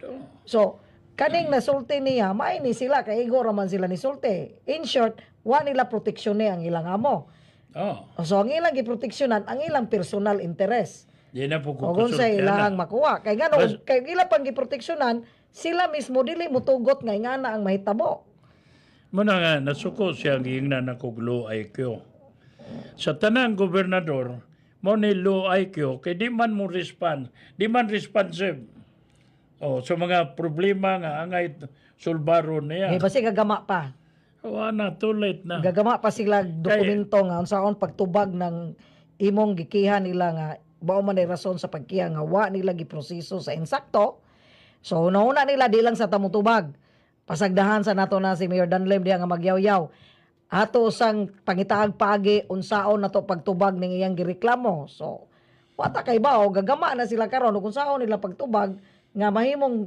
Oo. So, kaning nasulti niya, maini sila, kay igo raman sila ni sulti. In short, wa nila proteksyon ang ilang amo. Oh, So, ang ilang giproteksyonan, ang ilang personal interest. di na po O kung sa kupasulti ilang na. makuha. Kay gano'n, kay ilang pang giproteksyonan, sila mismo dili mutugot nga ingana ang mahitabo. Muna nga, nasuko siya ang ingnan na kog low IQ. Sa tanang gobernador, mo ni low IQ, kay di man mo respond, di man responsive. O, sa mga problema nga angay sulbaron niya. Basi gagama pa. Na, too late na. Gagama pa sila dokumento nga unsaon pagtubag ng imong gikihan nila nga bao man ay rason sa pagkiha nga wa nila giproseso sa insakto. So una nila di lang sa tamutubag. Pasagdahan sa nato na si Mayor Danlem diha nga magyaw-yaw. Ato sang pangitaag paagi unsaon nato pagtubag ning iyang gireklamo. So wata kay bao gagama na sila karon kung saon nila pagtubag nga mahimong